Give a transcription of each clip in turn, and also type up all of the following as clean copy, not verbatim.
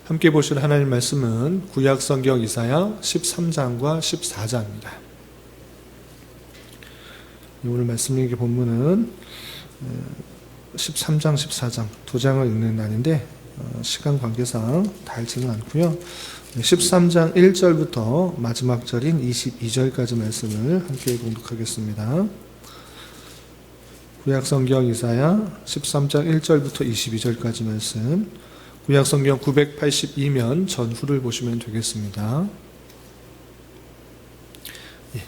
함께 보실 하나님 말씀은 구약 성경 이사야 13장과 14장입니다. 오늘 말씀 읽기 본문은 13장, 14장 두 장을 읽는 날인데 시간 관계상 다 읽지는 않고요. 13장 1절부터 마지막 절인 22절까지 말씀을 함께 봉독하겠습니다. 구약 성경 이사야 13장 1절부터 22절까지 말씀, 구약 성경 982면 전후를 보시면 되겠습니다.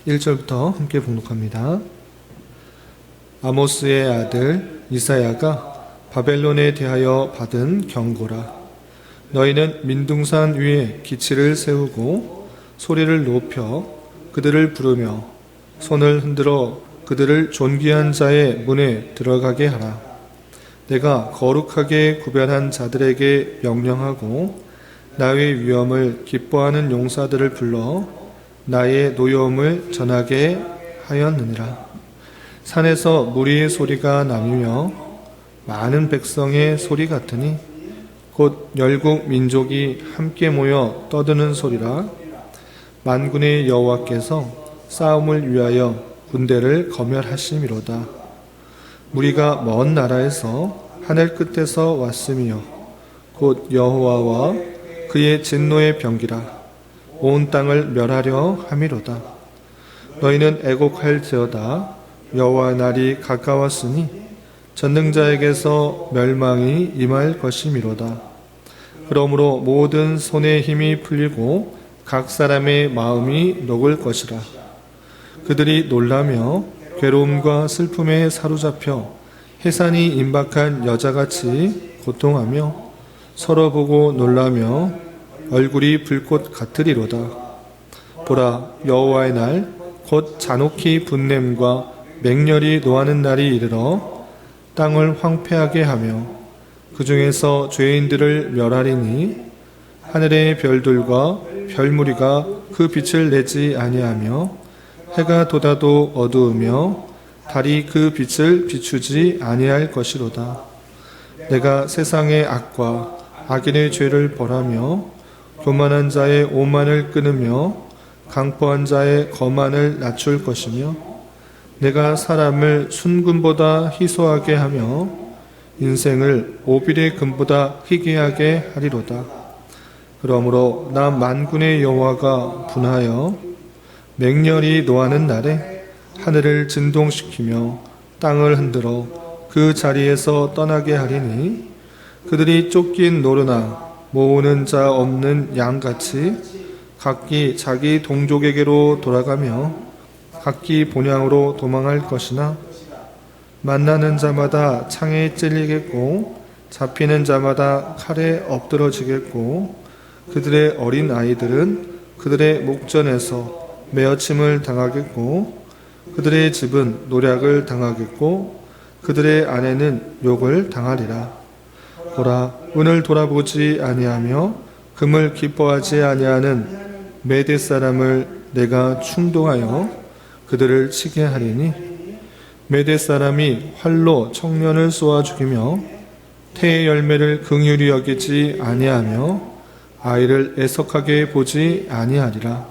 1절부터 함께 봉독합니다. 아모스의 아들 이사야가 바벨론에 대하여 받은 경고라. 너희는 민둥산 위에 기치를 세우고 소리를 높여 그들을 부르며 손을 흔들어 그들을 존귀한 자의 문에 들어가게 하라. 내가 거룩하게 구별한 자들에게 명령하고 나의 위엄을 기뻐하는 용사들을 불러 나의 노여움을 전하게 하였느니라. 산에서 무리의 소리가 나뉘며 많은 백성의 소리 같으니 곧 열국 민족이 함께 모여 떠드는 소리라. 만군의 여호와께서 싸움을 위하여 군대를 거멸하심이로다. 무리가 먼 나라에서 하늘 끝에서 왔으며 곧 여호와와 그의 진노의 병기라. 온 땅을 멸하려 함이로다. 너희는 애곡할지어다. 여호와 날이 가까웠으니 전능자에게서 멸망이 임할 것이미로다. 그러므로 모든 손의 힘이 풀리고 각 사람의 마음이 녹을 것이라. 그들이 놀라며 괴로움과 슬픔에 사로잡혀 해산이 임박한 여자같이 고통하며 서로 보고 놀라며 얼굴이 불꽃 같으리로다. 보라, 여호와의 날 곧 잔혹히 분냄과 맹렬히 노하는 날이 이르러 땅을 황폐하게 하며 그 중에서 죄인들을 멸하리니 하늘의 별들과 별무리가 그 빛을 내지 아니하며 해가 돋아도 어두우며 달이 그 빛을 비추지 아니할 것이로다. 내가 세상의 악과 악인의 죄를 벌하며 교만한 자의 오만을 끊으며 강포한 자의 거만을 낮출 것이며 내가 사람을 순금보다 희소하게 하며 인생을 오빌의 금보다 희귀하게 하리로다. 그러므로 나 만군의 여호와가 분하여 맹렬히 노하는 날에 하늘을 진동시키며 땅을 흔들어 그 자리에서 떠나게 하리니 그들이 쫓긴 노르나 모으는 자 없는 양같이 각기 자기 동족에게로 돌아가며 각기 본향으로 도망할 것이나 만나는 자마다 창에 찔리겠고 잡히는 자마다 칼에 엎드러지겠고 그들의 어린 아이들은 그들의 목전에서 매어침을 당하겠고 그들의 집은 노략을 당하겠고 그들의 아내는 욕을 당하리라. 보라, 은을 돌아보지 아니하며 금을 기뻐하지 아니하는 메대 사람을 내가 충동하여 그들을 치게 하리니 메대 사람이 활로 청년을 쏘아 죽이며 태의 열매를 긍휼히 여기지 아니하며 아이를 애석하게 보지 아니하리라.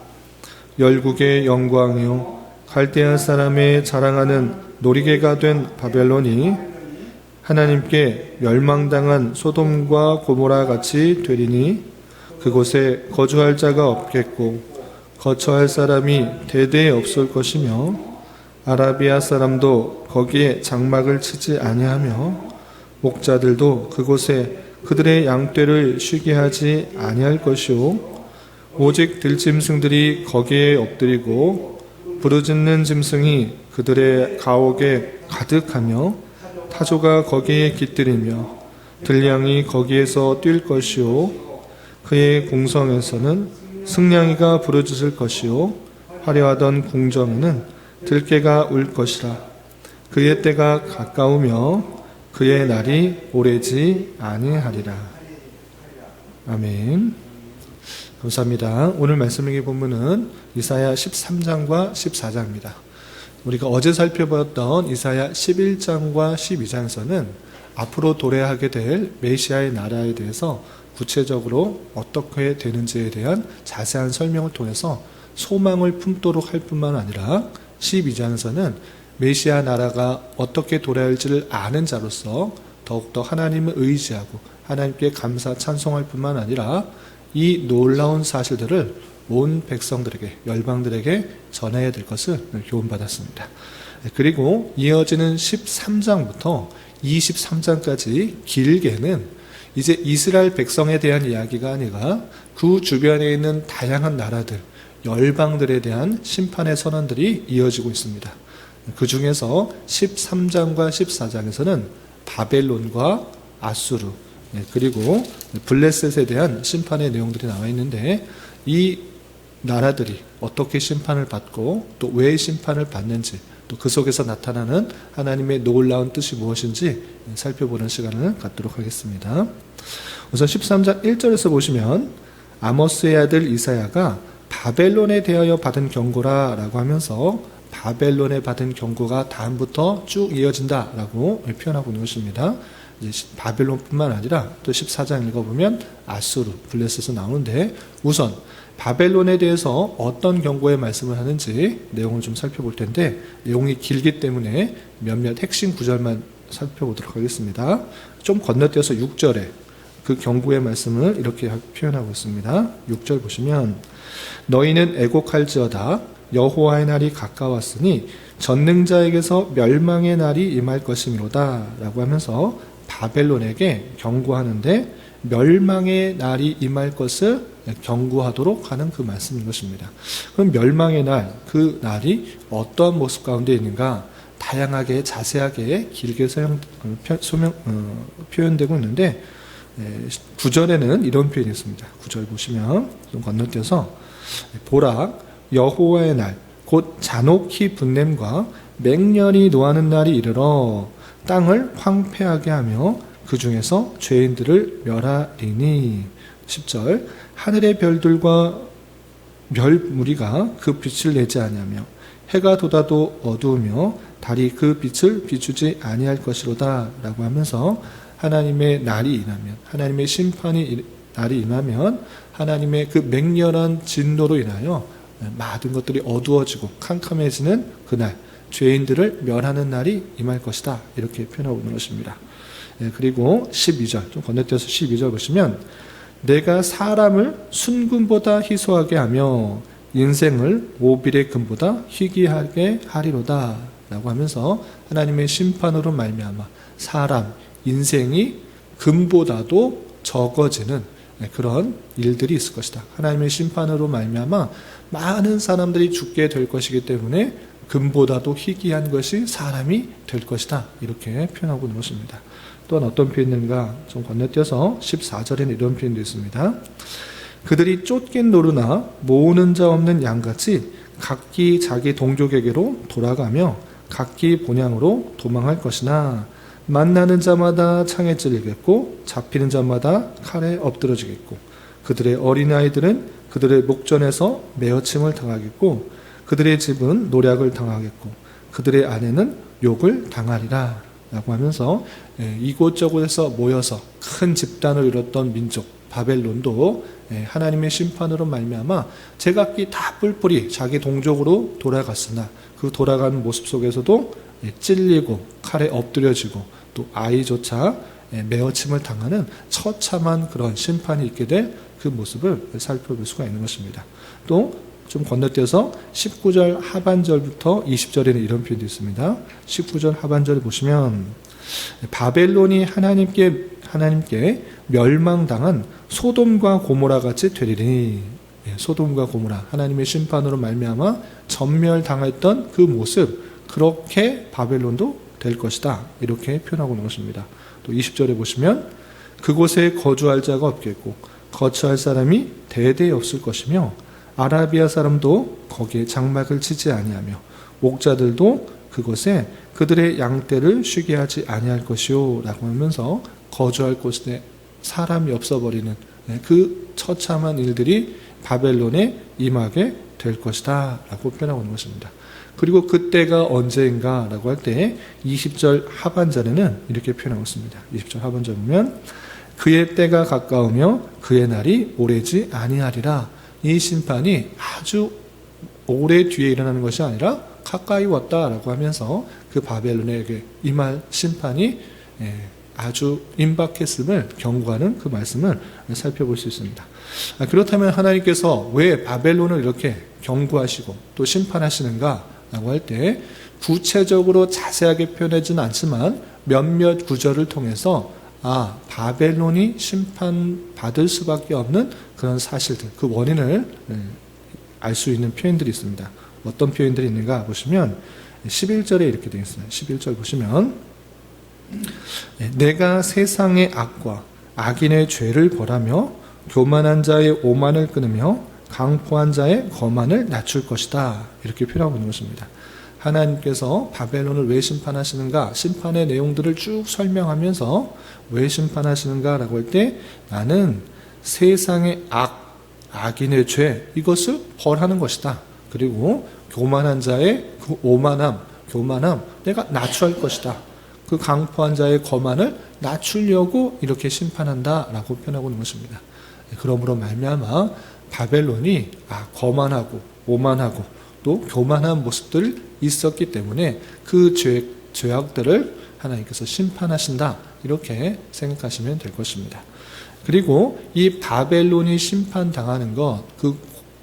열국의 영광이요 갈대아 사람의 자랑하는 놀이개가 된 바벨론이 하나님께 멸망당한 소돔과 고모라 같이 되리니 그곳에 거주할 자가 없겠고 거처할 사람이 대대에 없을 것이며 아라비아 사람도 거기에 장막을 치지 아니하며 목자들도 그곳에 그들의 양떼를 쉬게 하지 아니할 것이요 오직 들짐승들이 거기에 엎드리고 부르짖는 짐승이 그들의 가옥에 가득하며 타조가 거기에 깃들이며 들량이 거기에서 뛸 것이요 그의 공성에서는 승냥이가 부르짖을 것이요 화려하던 궁정에는 들깨가 울 것이라. 그의 때가 가까우며 그의 날이 오래지 아니하리라. 아멘. 감사합니다. 오늘 말씀의 본문은 이사야 13장과 14장입니다. 우리가 어제 살펴보았던 이사야 11장과 12장에서는 앞으로 도래하게 될 메시아의 나라에 대해서 구체적으로 어떻게 되는지에 대한 자세한 설명을 통해서 소망을 품도록 할 뿐만 아니라 12장에서는 메시아 나라가 어떻게 도래할지를 아는 자로서 더욱더 하나님을 의지하고 하나님께 감사 찬송할 뿐만 아니라 이 놀라운 사실들을 온 백성들에게, 열방들에게 전해야 될 것을 교훈받았습니다. 그리고 이어지는 13장부터 23장까지 길게는 이제 이스라엘 백성에 대한 이야기가 아니라 그 주변에 있는 다양한 나라들, 열방들에 대한 심판의 선언들이 이어지고 있습니다. 그 중에서 13장과 14장에서는 바벨론과 아수르, 그리고 블레셋에 대한 심판의 내용들이 나와 있는데 이 나라들이 어떻게 심판을 받고 또 왜 심판을 받는지 또 그 속에서 나타나는 하나님의 놀라운 뜻이 무엇인지 살펴보는 시간을 갖도록 하겠습니다. 우선 13장 1절에서 보시면 아모스의 아들 이사야가 바벨론에 대하여 받은 경고라 라고 하면서 바벨론에 받은 경고가 다음부터 쭉 이어진다라고 표현하고 있는 것입니다. 이제 바벨론뿐만 아니라 또 14장 읽어보면 아수르, 블레셋에서 나오는데 우선 바벨론에 대해서 어떤 경고의 말씀을 하는지 내용을 좀 살펴볼 텐데 내용이 길기 때문에 몇몇 핵심 구절만 살펴보도록 하겠습니다. 좀 건너뛰어서 6절에 그 경고의 말씀을 이렇게 표현하고 있습니다. 6절 보시면 너희는 애곡할지어다 여호와의 날이 가까웠으니 전능자에게서 멸망의 날이 임할 것이미로다 라고 하면서 바벨론에게 경고하는데 멸망의 날이 임할 것을 경고하도록 하는 그 말씀인 것입니다. 그럼 멸망의 날, 그 날이 어떠한 모습 가운데 있는가 다양하게 자세하게 길게 표현되고 있는데 9절에는 이런 표현이 있습니다. 9절 보시면 좀 건너뛰어서 보라 여호와의 날 곧 잔혹히 분냄과 맹렬히 노하는 날이 이르러 땅을 황폐하게 하며 그 중에서 죄인들을 멸하리니 10절 하늘의 별들과 별 무리가 그 빛을 내지 아니하며 해가 돋아도 어두우며 달이 그 빛을 비추지 아니할 것이로다 라고 하면서 하나님의 날이 임하면 하나님의 심판이 날이 임하면 하나님의 그 맹렬한 진노로 인하여 모든 것들이 어두워지고 캄캄해지는 그날 죄인들을 멸하는 날이 임할 것이다 이렇게 표현하고 있는 것입니다. 그리고 12절 좀 건너뛰어서 12절 보시면 내가 사람을 순금보다 희소하게 하며 인생을 오빌의 금보다 희귀하게 하리로다 라고 하면서 하나님의 심판으로 말미암아 사람 인생이 금보다도 적어지는 그런 일들이 있을 것이다. 하나님의 심판으로 말미암아 많은 사람들이 죽게 될 것이기 때문에 금보다도 희귀한 것이 사람이 될 것이다 이렇게 표현하고 있는 것입니다. 또한 어떤 표현인가 좀 건너뛰어서 14절에는 이런 표현도 있습니다. 그들이 쫓긴 노루나 모으는 자 없는 양같이 각기 자기 동족에게로 돌아가며 각기 본향으로 도망할 것이나 만나는 자마다 창에 찔리겠고 잡히는 자마다 칼에 엎드러지겠고 그들의 어린아이들은 그들의 목전에서 매어침을 당하겠고 그들의 집은 노략을 당하겠고 그들의 아내는 욕을 당하리라 라고 하면서 이곳저곳에서 모여서 큰 집단을 이뤘던 민족 바벨론도 하나님의 심판으로 말미암아 제각기 다 뿔뿔이 자기 동족으로 돌아갔으나 그 돌아가는 모습 속에서도 찔리고 칼에 엎드려지고 또 아이조차 매어침을 당하는 처참한 그런 심판이 있게 될 그 모습을 살펴볼 수가 있는 것입니다. 또 좀 건너뛰어서 19절 하반절부터 20절에는 이런 표현도 있습니다. 19절 하반절을 보시면 바벨론이 하나님께 멸망당한 소돔과 고모라 같이 되리니 소돔과 고모라 하나님의 심판으로 말미암아 전멸당했던 그 모습 그렇게 바벨론도 될 것이다 이렇게 표현하고 있는 것입니다. 또 20절에 보시면 그곳에 거주할 자가 없겠고 거처할 사람이 대대 없을 것이며 아라비아 사람도 거기에 장막을 치지 아니하며 옥자들도 그곳에 그들의 양떼를 쉬게 하지 아니할 것이요 라고 하면서 거주할 곳에 사람이 없어버리는 그 처참한 일들이 바벨론에 임하게 될 것이다 라고 표현하고 있는 것입니다. 그리고 그때가 언제인가라고 할 때 20절 하반절에는 이렇게 표현하고 있습니다. 20절 하반절 보면 그의 때가 가까우며 그의 날이 오래지 아니하리라. 이 심판이 아주 오래 뒤에 일어나는 것이 아니라 가까이 왔다라고 하면서 그 바벨론에게 임할 심판이 아주 임박했음을 경고하는 그 말씀을 살펴볼 수 있습니다. 그렇다면 하나님께서 왜 바벨론을 이렇게 경고하시고 또 심판하시는가라고 할 때 구체적으로 자세하게 표현하지는 않지만 몇몇 구절을 통해서 바벨론이 심판받을 수밖에 없는 그런 사실들, 그 원인을 알 수 있는 표현들이 있습니다. 어떤 표현들이 있는가 보시면 11절에 이렇게 되어 있습니다. 11절 보시면 내가 세상의 악과 악인의 죄를 벌하며 교만한 자의 오만을 끊으며 강포한 자의 거만을 낮출 것이다. 이렇게 표현하고 있는 것입니다. 하나님께서 바벨론을 왜 심판하시는가, 심판의 내용들을 쭉 설명하면서 왜 심판하시는가라고 할 때 나는 세상의 악인의 죄, 이것을 벌하는 것이다. 그리고 교만한 자의 그 오만함, 교만함 내가 낮추할 것이다. 그 강포한 자의 거만을 낮추려고 이렇게 심판한다라고 표현하고 있는 것입니다. 그러므로 말미암아 바벨론이 거만하고 오만하고 또 교만한 모습들이 있었기 때문에 그 죄악들을 하나님께서 심판하신다, 이렇게 생각하시면 될 것입니다. 그리고 이 바벨론이 심판당하는 것, 그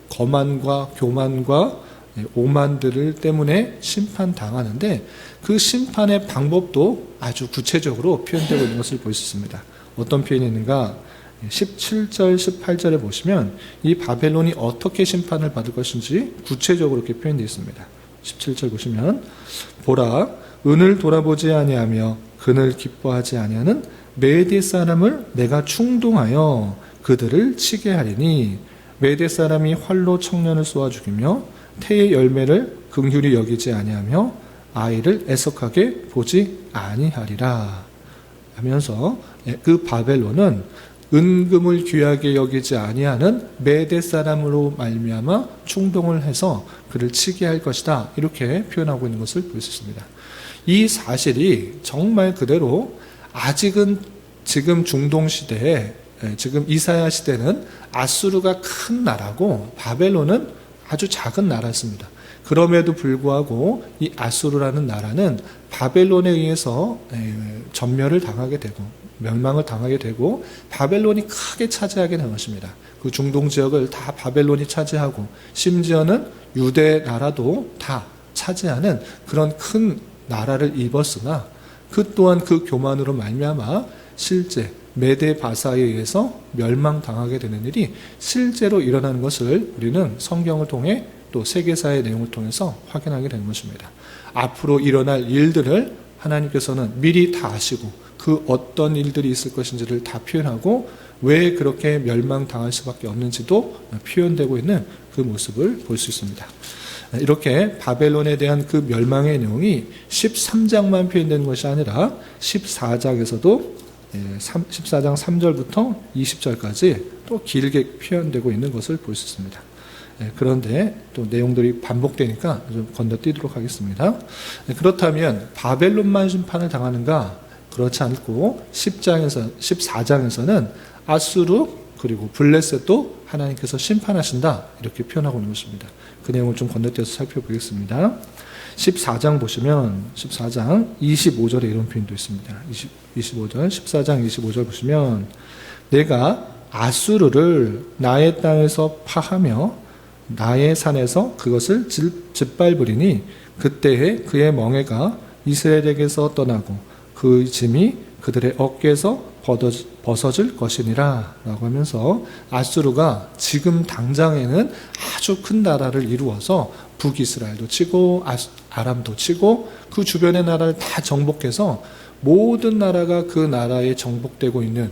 거만과 교만과 오만들을 때문에 심판당하는데 그 심판의 방법도 아주 구체적으로 표현되고 있는 것을 볼 수 있습니다. 어떤 표현이 있는가? 17절, 18절에 보시면 이 바벨론이 어떻게 심판을 받을 것인지 구체적으로 이렇게 표현되어 있습니다. 17절 보시면 보라, 은을 돌아보지 아니하며 금을 기뻐하지 아니하는 메대 사람을 내가 충동하여 그들을 치게 하리니 메대 사람이 활로 청년을 쏘아 죽이며 태의 열매를 긍휼히 여기지 아니하며 아이를 애석하게 보지 아니하리라 하면서 그 바벨론은 은금을 귀하게 여기지 아니하는 메대 사람으로 말미암아 충동을 해서 그를 치게 할 것이다, 이렇게 표현하고 있는 것을 볼 수 있습니다. 이 사실이 정말 그대로 아직은 지금 중동 시대에, 지금 이사야 시대는 아수르가 큰 나라고 바벨론은 아주 작은 나라였습니다. 그럼에도 불구하고 이 아수르라는 나라는 바벨론에 의해서 전멸을 당하게 되고 멸망을 당하게 되고 바벨론이 크게 차지하게 된 것입니다. 그 중동 지역을 다 바벨론이 차지하고 심지어는 유대 나라도 다 차지하는 그런 큰 나라를 입었으나 그 또한 그 교만으로 말미암아 실제 메데 바사에 의해서 멸망당하게 되는 일이 실제로 일어나는 것을 우리는 성경을 통해 또 세계사의 내용을 통해서 확인하게 되는 것입니다. 앞으로 일어날 일들을 하나님께서는 미리 다 아시고 그 어떤 일들이 있을 것인지를 다 표현하고 왜 그렇게 멸망당할 수밖에 없는지도 표현되고 있는 그 모습을 볼 수 있습니다. 이렇게 바벨론에 대한 그 멸망의 내용이 13장만 표현되는 것이 아니라 14장에서도 14장 3절부터 20절까지 또 길게 표현되고 있는 것을 볼 수 있습니다. 그런데 또 내용들이 반복되니까 좀 건너뛰도록 하겠습니다. 그렇다면 바벨론만 심판을 당하는가? 그렇지 않고 14장에서는 아수르 그리고 블레셋도 하나님께서 심판하신다, 이렇게 표현하고 있는 것입니다. 그 내용을 좀 건너뛰어서 살펴보겠습니다. 14장 보시면 14장 25절에 이런 표현도 있습니다. 25절 14장 25절 보시면 내가 아수르를 나의 땅에서 파하며 나의 산에서 그것을 짓밟으리니 그때에 그의 멍에가 이스라엘에게서 떠나고 그 짐이 그들의 어깨에서 벗어질 것이니라 라고 하면서 아수르가 지금 당장에는 아주 큰 나라를 이루어서 북이스라엘도 치고 아람도 치고 그 주변의 나라를 다 정복해서 모든 나라가 그 나라에 정복되고 있는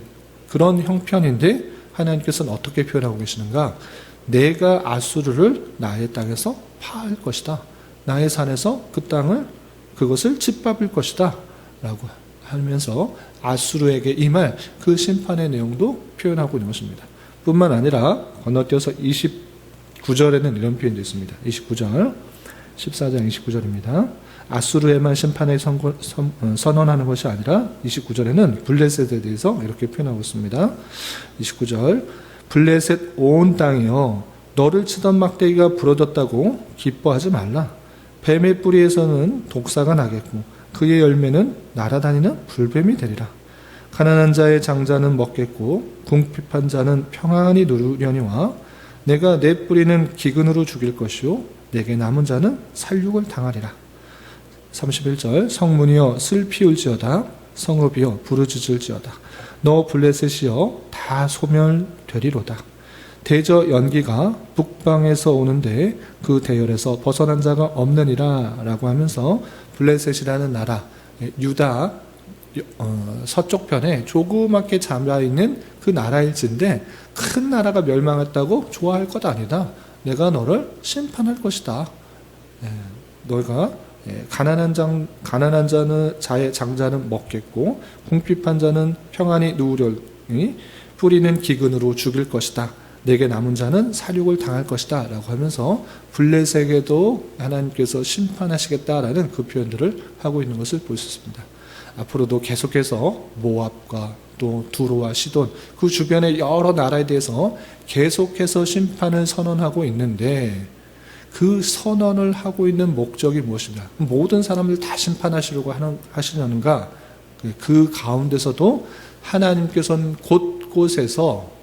그런 형편인데 하나님께서는 어떻게 표현하고 계시는가? 내가 아수르를 나의 땅에서 파할 것이다. 나의 산에서 그 땅을 그것을 짓밟을 것이다 라고 하면서 아수르에게 임할 그 심판의 내용도 표현하고 있는 것입니다. 뿐만 아니라 건너뛰어서 29절에는 이런 표현도 있습니다. 29절 14장 29절입니다. 아수르에만 심판을 선언하는 것이 아니라 29절에는 블레셋에 대해서 이렇게 표현하고 있습니다. 29절 블레셋 온 땅이여 너를 치던 막대기가 부러졌다고 기뻐하지 말라. 뱀의 뿌리에서는 독사가 나겠고 그의 열매는 날아다니는 불뱀이 되리라. 가난한 자의 장자는 먹겠고 궁핍한 자는 평안히 누르려니와 내가 내 뿌리는 기근으로 죽일 것이요 내게 남은 자는 살육을 당하리라. 31절 성문이여 슬피울지어다 성읍이여 부르짖을지어다 너 블레셋이여 다 소멸되리로다. 대저 연기가 북방에서 오는데 그 대열에서 벗어난 자가 없느니라 라고 하면서 블레셋이라는 나라 유다 서쪽편에 조그맣게 잠자있는 그 나라일진데 큰 나라가 멸망했다고 좋아할 것 아니다. 내가 너를 심판할 것이다. 너희가 가난한 자는 자의 장자는 먹겠고 궁핍한 자는 평안히 누우려니 뿌리는 기근으로 죽일 것이다. 내게 남은 자는 살육을 당할 것이다 라고 하면서 블레셋에게도 하나님께서 심판하시겠다라는 그 표현들을 하고 있는 것을 볼 수 있습니다. 앞으로도 계속해서 모압과 또 두로와 시돈 그 주변의 여러 나라에 대해서 계속해서 심판을 선언하고 있는데 그 선언을 하고 있는 목적이 무엇인가? 모든 사람을 다 심판하시려고 하시려는가? 그 가운데서도 하나님께서는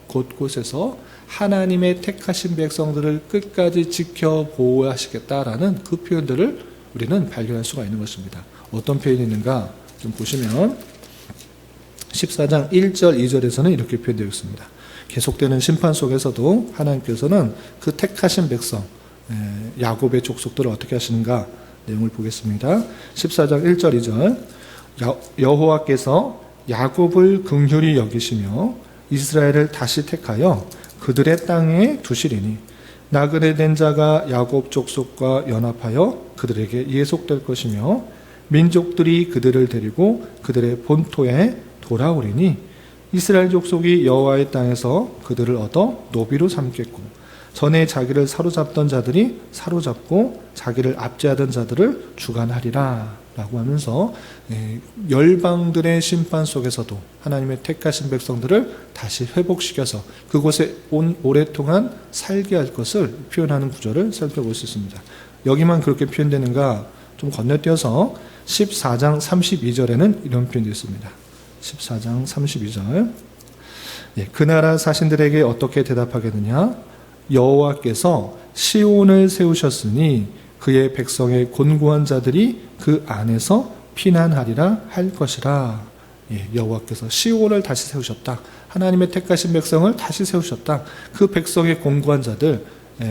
곳곳에서 하나님의 택하신 백성들을 끝까지 지켜 보호하시겠다라는 그 표현들을 우리는 발견할 수가 있는 것입니다. 어떤 표현이 있는가? 좀 보시면 14장 1절 2절에서는 이렇게 표현되어 있습니다. 계속되는 심판 속에서도 하나님께서는 그 택하신 백성 야곱의 족속들을 어떻게 하시는가 내용을 보겠습니다. 14장 1절 2절 여호와께서 야곱을 긍휼히 여기시며 이스라엘을 다시 택하여 그들의 땅에 두시리니 나그네 된 자가 야곱 족속과 연합하여 그들에게 예속될 것이며 민족들이 그들을 데리고 그들의 본토에 돌아오리니 이스라엘 족속이 여호와의 땅에서 그들을 얻어 노비로 삼겠고 전에 자기를 사로잡던 자들이 사로잡고 자기를 압제하던 자들을 주관하리라 라고 하면서 열방들의 심판 속에서도 하나님의 택하신 백성들을 다시 회복시켜서 그곳에 오랫동안 살게 할 것을 표현하는 구절을 살펴볼 수 있습니다. 여기만 그렇게 표현되는가 좀 건너뛰어서 14장 32절에는 이런 표현이 있습니다. 14장 32절 그 나라 사신들에게 어떻게 대답하겠느냐 여호와께서 시온을 세우셨으니 그의 백성의 곤고한 자들이 그 안에서 피난하리라 할 것이라. 여호와께서 시온을 다시 세우셨다. 하나님의 택하신 백성을 다시 세우셨다. 그 백성의 곤고한 자들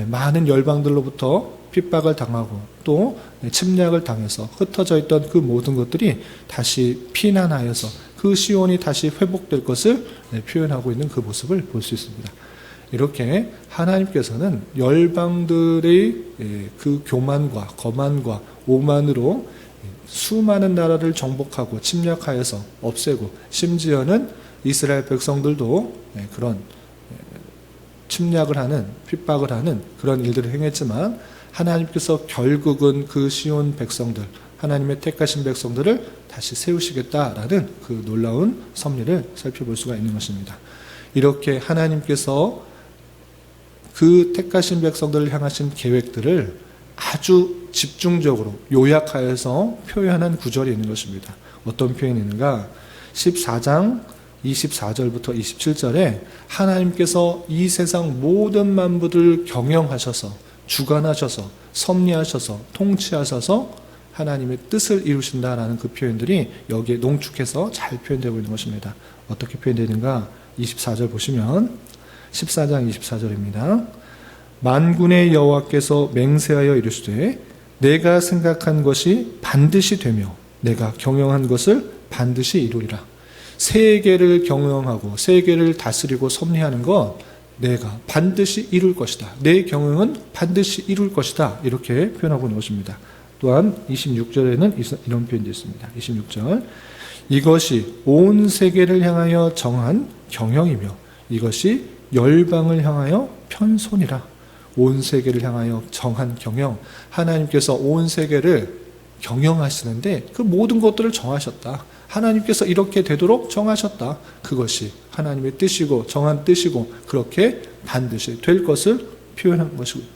많은 열방들로부터 핍박을 당하고 또 침략을 당해서 흩어져 있던 그 모든 것들이 다시 피난하여서 그 시온이 다시 회복될 것을 표현하고 있는 그 모습을 볼 수 있습니다. 이렇게 하나님께서는 열방들의 그 교만과 거만과 오만으로 수많은 나라를 정복하고 침략하여서 없애고 심지어는 이스라엘 백성들도 그런 침략을 하는 핍박을 하는 그런 일들을 행했지만 하나님께서 결국은 그 시온 백성들 하나님의 택하신 백성들을 다시 세우시겠다라는 그 놀라운 섭리를 살펴볼 수가 있는 것입니다. 이렇게 하나님께서 그 택하신 백성들을 향하신 계획들을 아주 집중적으로 요약하여서 표현한 구절이 있는 것입니다. 어떤 표현이 있는가? 14장 24절부터 27절에 하나님께서 이 세상 모든 만물을 경영하셔서 주관하셔서 섭리하셔서 통치하셔서 하나님의 뜻을 이루신다라는 그 표현들이 여기에 농축해서 잘 표현되고 있는 것입니다. 어떻게 표현되는가? 24절 보시면 14장 24절입니다. 만군의 여호와께서 맹세하여 이르시되 내가 생각한 것이 반드시 되며 내가 경영한 것을 반드시 이루리라. 세계를 경영하고 세계를 다스리고 섭리하는 것 내가 반드시 이룰 것이다. 내 경영은 반드시 이룰 것이다. 이렇게 표현하고 있는 것입니다. 또한 26절에는 이런 표현도 있습니다. 26절 이것이 온 세계를 향하여 정한 경영이며 이것이 열방을 향하여 편손이라. 온 세계를 향하여 정한 경영, 하나님께서 온 세계를 경영하시는데 그 모든 것들을 정하셨다. 하나님께서 이렇게 되도록 정하셨다. 그것이 하나님의 뜻이고 정한 뜻이고 그렇게 반드시 될 것을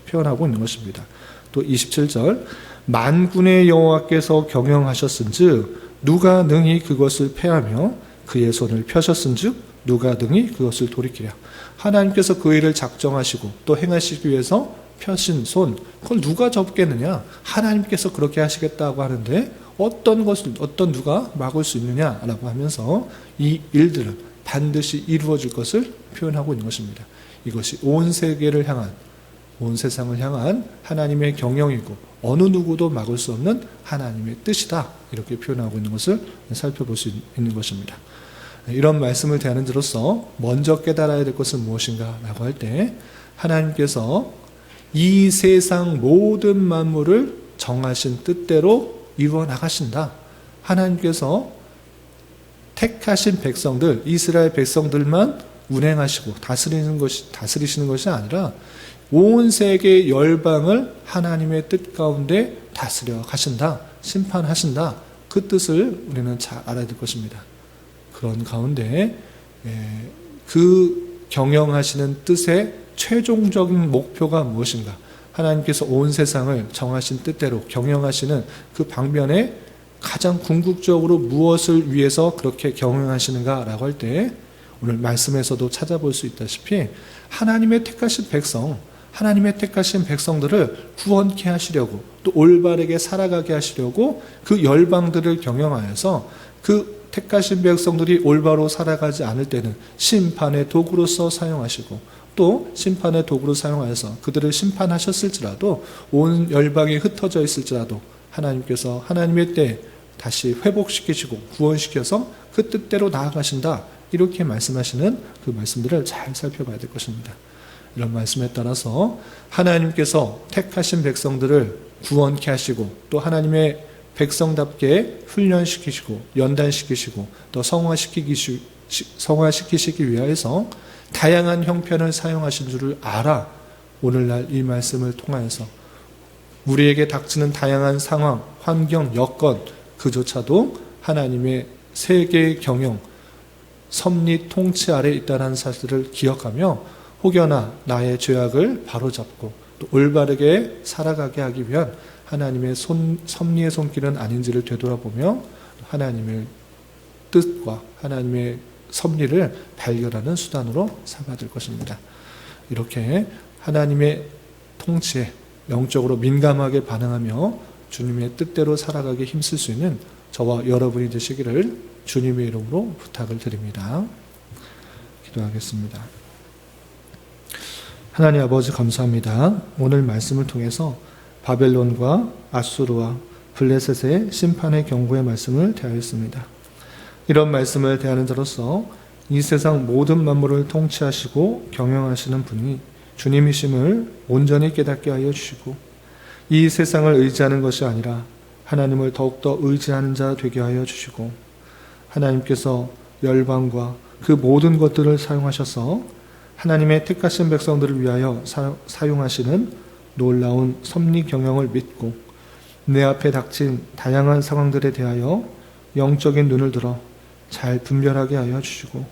표현하고 있는 것입니다. 또 27절, 만군의 여호와께서 경영하셨은즉 누가 능히 그것을 패하며 그의 손을 펴셨은즉 누가 능히 그것을 돌이키랴. 하나님께서 그 일을 작정하시고 또 행하시기 위해서 펴신 손, 그걸 누가 접겠느냐? 하나님께서 그렇게 하시겠다고 하는데 어떤 누가 막을 수 있느냐라고 하면서 이 일들은 반드시 이루어질 것을 표현하고 있는 것입니다. 이것이 온 세계를 향한, 온 세상을 향한 하나님의 경영이고 어느 누구도 막을 수 없는 하나님의 뜻이다. 이렇게 표현하고 있는 것을 살펴볼 수 있는 것입니다. 이런 말씀을 대하는 자로서 먼저 깨달아야 될 것은 무엇인가 라고 할 때 하나님께서 이 세상 모든 만물을 정하신 뜻대로 이루어 나가신다. 하나님께서 택하신 백성들, 이스라엘 백성들만 운행하시고 다스리시는 것이 아니라 온 세계 열방을 하나님의 뜻 가운데 다스려 가신다. 심판하신다. 그 뜻을 우리는 잘 알아야 될 것입니다. 그런 가운데 그 경영하시는 뜻의 최종적인 목표가 무엇인가? 하나님께서 온 세상을 정하신 뜻대로 경영하시는 그 방면에 가장 궁극적으로 무엇을 위해서 그렇게 경영하시는가라고 할 때 오늘 말씀에서도 찾아볼 수 있다시피 하나님의 택하신 백성, 하나님의 택하신 백성들을 구원케 하시려고 또 올바르게 살아가게 하시려고 그 열방들을 경영하여서 그 택하신 백성들이 올바로 살아가지 않을 때는 심판의 도구로서 사용하시고 또 심판의 도구로 사용하여서 그들을 심판하셨을지라도 온 열방이 흩어져 있을지라도 하나님께서 하나님의 때에 다시 회복시키시고 구원시켜서 그 뜻대로 나아가신다. 이렇게 말씀하시는 그 말씀들을 잘 살펴봐야 될 것입니다. 이런 말씀에 따라서 하나님께서 택하신 백성들을 구원케 하시고 또 하나님의 백성답게 훈련시키시고 연단시키시고 또 성화시키시기 위하여서 다양한 형편을 사용하신 줄을 알아 오늘날 이 말씀을 통하여서 우리에게 닥치는 다양한 상황, 환경, 여건 그조차도 하나님의 세계 경영, 섭리 통치 아래 있다는 사실을 기억하며 혹여나 나의 죄악을 바로잡고 또 올바르게 살아가게 하기 위한 하나님의 섭리의 손길은 아닌지를 되돌아보며 하나님의 뜻과 하나님의 섭리를 발견하는 수단으로 삼아야 될 것입니다. 이렇게 하나님의 통치에 영적으로 민감하게 반응하며 주님의 뜻대로 살아가기 힘쓸 수 있는 저와 여러분이 되시기를 주님의 이름으로 부탁을 드립니다. 기도하겠습니다. 하나님 아버지 감사합니다. 오늘 말씀을 통해서 바벨론과 아수르와 블레셋의 심판의 경고의 말씀을 대하였습니다. 이런 말씀을 대하는 자로서 이 세상 모든 만물을 통치하시고 경영하시는 분이 주님이심을 온전히 깨닫게 하여 주시고 이 세상을 의지하는 것이 아니라 하나님을 더욱더 의지하는 자 되게 하여 주시고 하나님께서 열방과 그 모든 것들을 사용하셔서 하나님의 택하신 백성들을 위하여 사용하시는 놀라운 섭리 경영을 믿고 내 앞에 닥친 다양한 상황들에 대하여 영적인 눈을 들어 잘 분별하게 하여 주시고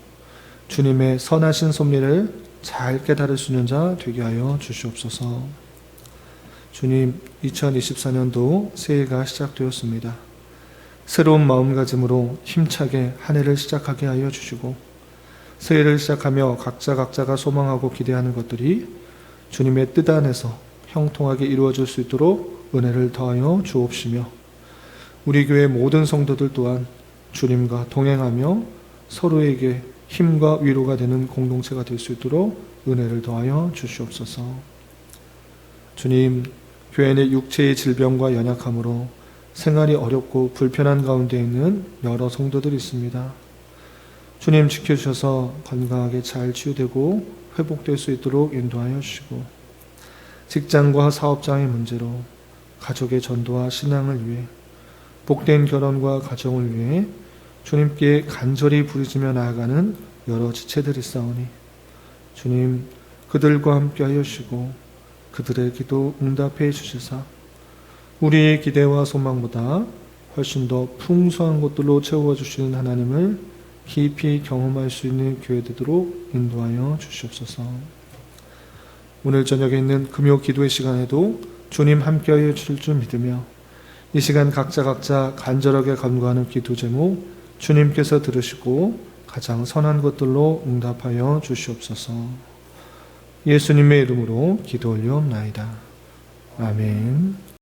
주님의 선하신 섭리를 잘 깨달을 수 있는 자 되게 하여 주시옵소서. 주님, 2024년도 새해가 시작되었습니다. 새로운 마음가짐으로 힘차게 한 해를 시작하게 하여 주시고 새해를 시작하며 각자가 소망하고 기대하는 것들이 주님의 뜻 안에서 형통하게 이루어질 수 있도록 은혜를 더하여 주옵시며 우리 교회 모든 성도들 또한 주님과 동행하며 서로에게 힘과 위로가 되는 공동체가 될 수 있도록 은혜를 더하여 주시옵소서. 주님, 교회 내 육체의 질병과 연약함으로 생활이 어렵고 불편한 가운데 있는 여러 성도들이 있습니다. 주님 지켜주셔서 건강하게 잘 치유되고 회복될 수 있도록 인도하여 주시고 직장과 사업장의 문제로 가족의 전도와 신앙을 위해 복된 결혼과 가정을 위해 주님께 간절히 부르짖며 나아가는 여러 지체들이 있사오니 주님 그들과 함께 하여 주시고 그들의 기도 응답해 주시사 우리의 기대와 소망보다 훨씬 더 풍성한 것들로 채워주시는 하나님을 깊이 경험할 수 있는 교회 되도록 인도하여 주시옵소서. 오늘 저녁에 있는 금요 기도의 시간에도 주님 함께하여 주실 줄 믿으며 이 시간 각자 간절하게 간구하는 기도 제목 주님께서 들으시고 가장 선한 것들로 응답하여 주시옵소서. 예수님의 이름으로 기도 올려옵나이다. 아멘.